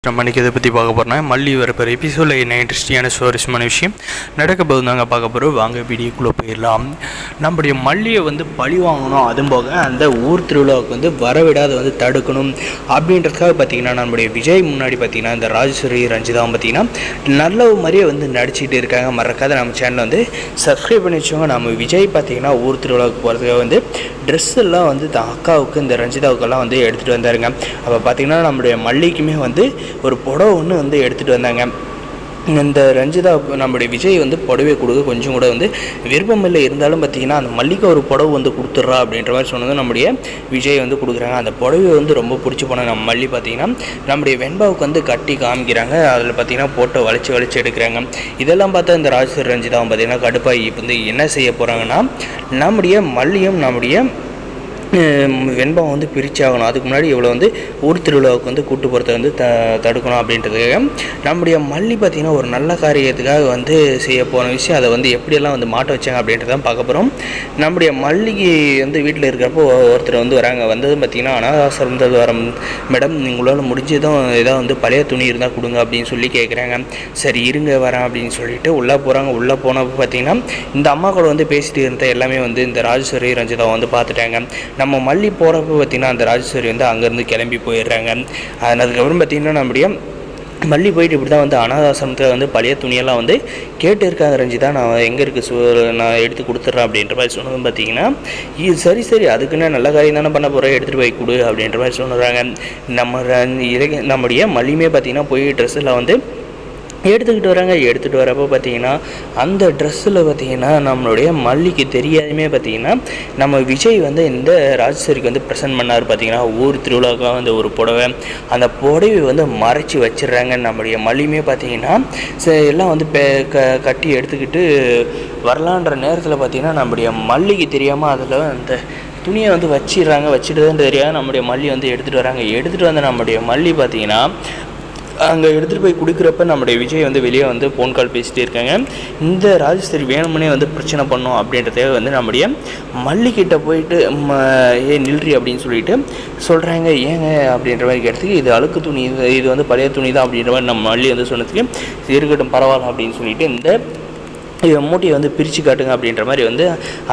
நம்ம இன்றைக்கி இதை பற்றி பார்க்க போகிறோம்னா மல்லி வரப்போகிற எபிசோடில் என்ன இன்ட்ரெஸ்டிங்கான சுவாரஸ்யமான விஷயம் நடக்க போது தாங்க பார்க்க போகிறோம். வாங்க வீடியோக்குள்ளே போயிடலாம். நம்முடைய மல்லியை பழி வாங்கணும், அதுவும் போக அந்த ஊர் திருவிழாவுக்கு வரவிடாத தடுக்கணும் அப்படின்றதுக்காக பார்த்திங்கன்னா நம்முடைய விஜய் முன்னாடி பார்த்திங்கன்னா இந்த ராஜேஸ்வரி ரஞ்சிதாவும் பார்த்திங்கன்னா நல்ல மாதிரியே நடிச்சிட்டு இருக்காங்க. மறக்காத நம்ம சேனலை சப்ஸ்கிரைப் பண்ணி வச்சவங்க. நம்ம விஜய் பார்த்திங்கன்னா ஊர் திருவிழாவுக்கு போகிறதுக்காக ட்ரெஸ் எல்லாம் அக்காவுக்கு இந்த ரஞ்சிதாவுக்கெல்லாம் எடுத்துகிட்டு வந்தாருங்க. அப்போ பார்த்திங்கன்னா நம்முடைய மல்லிக்குமே ஒரு புடவை ஒன்று எடுத்துகிட்டு வந்தாங்க. இந்த ரஞ்சிதா நம்முடைய விஜய் புடவை கொடுக்க கொஞ்சம் கூட விருப்பமில்லை, இருந்தாலும் பார்த்திங்கன்னா அந்த மல்லிகை ஒரு புடவை கொடுத்துட்றா அப்படின்ற மாதிரி சொன்னது நம்முடைய விஜய் கொடுக்குறாங்க. அந்த புடவை ரொம்ப பிடிச்சி போன நம்ம மல்லி பார்த்திங்கன்னா நம்முடைய வெண்பாவுக்கு கட்டி காமிக்கிறாங்க. அதில் பார்த்திங்கன்னா போட்டு வளைச்சி எடுக்கிறாங்க. இதெல்லாம் பார்த்தா இந்த ராஜேஸ்வரி ரஞ்சிதாவும் பார்த்திங்கன்னா கடுப்பாகி என்ன செய்ய போகிறாங்கன்னா நம்முடைய மல்லியும் நம்முடைய வெண்பாவை பிரிச்சாகணும். அதுக்கு முன்னாடி இவ்வளோ ஊர் திருவிழாவுக்கு கூட்டு போகிறத தடுக்கணும் அப்படின்றதுக்காக நம்முடைய மல்லி பார்த்திங்கன்னா ஒரு நல்ல காரியத்துக்காக செய்ய போன விஷயம் அதை எப்படியெல்லாம் மாட்ட வச்சாங்க அப்படின்றதான் பார்க்க போகிறோம். நம்முடைய மல்லிகை வீட்டில் இருக்கிறப்போ ஒருத்தர் வராங்க. வந்ததும் பார்த்திங்கன்னா அனாதாசிரமத்தில் வர மேடம், உங்களால் முடிஞ்சதும் ஏதாவது பழைய துணி இருந்தால் கொடுங்க அப்படின்னு சொல்லி கேட்குறாங்க. சரி இருங்க வரேன் அப்படின்னு சொல்லிட்டு உள்ளே போகிறாங்க. உள்ளே போனப்போ பார்த்திங்கன்னா இந்த அம்மா கூட பேசிட்டு இருந்த எல்லாமே இந்த ராஜேஸ்வரி ரஞ்சிதா பார்த்துட்டாங்க. நம்ம மல்லி போகிறப்ப பார்த்திங்கன்னா அந்த ராஜேஸ்வரி அங்கேருந்து கிளம்பி போயிடுறாங்க. அதுக்கப்புறம் பார்த்திங்கன்னா நம்முடைய மல்லி போயிட்டு இப்படி தான் அனாதாசிரமத்தில் பழைய துணியெல்லாம் கேட்டு இருக்காங்க. ரஞ்சிதா, நான் எங்கே இருக்குது நான் எடுத்து கொடுத்துட்றேன் அப்படின்ற மாதிரி சொன்னதும் பார்த்திங்கன்னா இது சரி அதுக்குன்னு நல்ல காரியம் தானே பண்ண போகிறேன், எடுத்துகிட்டு போய் கொடு அப்படின்ற மாதிரி சொல்லுறாங்க. நம்முடைய மல்லியுமே பார்த்திங்கன்னா போய் ட்ரெஸ்ஸில் எடுத்துக்கிட்டு வராங்க. எடுத்துகிட்டு வரப்போ பார்த்திங்கன்னா அந்த ட்ரெஸ்ஸில் பார்த்திங்கன்னா நம்மளுடைய மல்லிக்கு தெரியாதுமே பார்த்திங்கன்னா நம்ம விஜய் இந்த ராஜேஸ்வரிக்கு ப்ரெசென்ட் பண்ணார். பார்த்திங்கன்னா ஊர் திருவிழாவுக்காக ஒரு புடவை, அந்த புடவை மறைச்சி வச்சிடுறாங்க. நம்முடைய மல்லியுமே பார்த்திங்கன்னா எல்லாம் கட்டி எடுத்துக்கிட்டு வரலான்ற நேரத்தில் பார்த்திங்கன்னா நம்முடைய மல்லிக்கு தெரியாமல் அதில் அந்த துணியை வச்சிடுறாங்க. வச்சுட்டுதான் தெரியாது நம்முடைய மல்லி எடுத்துகிட்டு வராங்க. எடுத்துகிட்டு நம்முடைய மல்லி பார்த்திங்கன்னா அங்கே எடுத்துகிட்டு போய் கொடுக்குறப்ப நம்முடைய விஜய் வெளியே ஃபோன் கால் பேசிகிட்டே இருக்காங்க. இந்த ராஜேஸ்வரி வேணுமுனே பிரச்சனை பண்ணோம் அப்படின்றதே நம்முடைய மல்லிக்கிட்ட போயிட்டு நில்றி அப்படின்னு சொல்லிட்டு சொல்கிறாங்க. ஏங்க அப்படின்ற மாதிரி கேட்டதுக்கு இது அழுக்கு துணி, இது பழைய துணி தான் அப்படின்ற மாதிரி நம்ம மல்லி சொன்னதுக்கு இருக்கட்டும் பரவாயில்ல அப்படின்னு சொல்லிட்டு இந்த மூட்டையை பிரித்து காட்டுங்க அப்படின்ற மாதிரி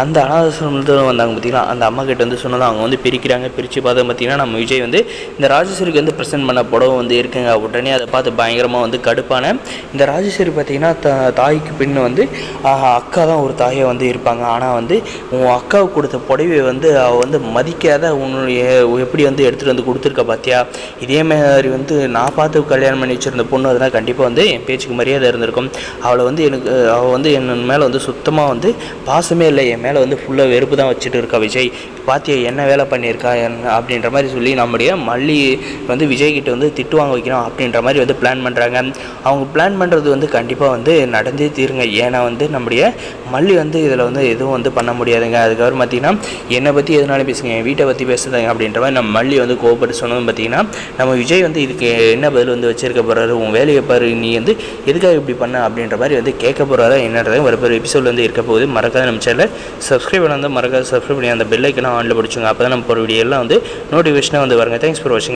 அந்த அனாதாசிரமத்தில் வந்தாங்க. பார்த்திங்கன்னா அந்த அம்மா கிட்ட சொன்னதான் அவங்க பிரிக்கிறாங்க. பிரித்து பார்த்தா பார்த்திங்கன்னா நம்ம விஜய் இந்த ராஜேஸ்வரிக்கு ப்ரெசென்ட் பண்ண புடவை இருக்குங்க. உடனே அதை பார்த்து பயங்கரமாக கடுப்பான இந்த ராஜேஸ்வரி பார்த்திங்கன்னா தாய்க்கு பின் அக்கா தான் ஒரு தாயை இருப்பாங்க. ஆனால் உன் அக்காவுக்கு கொடுத்த புடவை அவள் மதிக்காத உன்னுடைய எப்படி எடுத்துகிட்டு கொடுத்துருக்க பார்த்தியா, இதே மாதிரி நான் பார்த்து கல்யாணம் பண்ணி வச்சுருந்த பொண்ணு அதெல்லாம் கண்டிப்பாக என் பேச்சுக்கு மரியாதை இருந்திருக்கும். அவளை அவள் என் மேலே சுத்தமாக பாசமே இல்லை, என் மேலே ஃபுல்லாக வெறுப்பு தான் வச்சுட்டு இருக்கா. விஜய் பாத்தியா என்ன வேலை பண்ணியிருக்கா அப்படின்ற மாதிரி சொல்லி நம்முடைய மல்லி விஜய்கிட்ட திட்டு வாங்க வைக்கணும் அப்படின்ற மாதிரி பிளான் பண்ணுறாங்க. அவங்க பிளான் பண்ணுறது கண்டிப்பாக நடந்தே தீருங்க. ஏன்னா நம்முடைய மல்லி இதில் எதுவும் பண்ண முடியாதுங்க. அதுக்கப்புறம் பார்த்திங்கன்னா என்னை பற்றி எதுனாலும் பேசுங்க, என் வீட்டை பற்றி பேசுதாங்க அப்படின்ற மாதிரி நம்ம மல்லி கோவப்பட்டு சொன்னதும் பார்த்திங்கன்னா நம்ம விஜய் இதுக்கு என்ன பதில் வச்சிருக்க போகிறாரு, உன் வேலையை பாரு, நீ எதுக்காக இப்படி பண்ண அப்படின்ற மாதிரி கேட்க போகிறாரா என்னன்றதை ஒரு எபிசோட் இருக்க போகுது. மறக்காத நம்ம சேனலை சப்ஸ்கிரைப் பண்ணால் மறக்காத சப்ஸ்கிரைப் பண்ணி அந்த பெல் ஐக்கனை ஆன்ல பிடிச்சுங்க. அப்போ தான் நம்ம ஒரு வீடியோ எல்லாம் நோட்டிஃபிகேஷனாக வருங்க. தேங்க்ஸ் ஃபார் வாட்சிங்.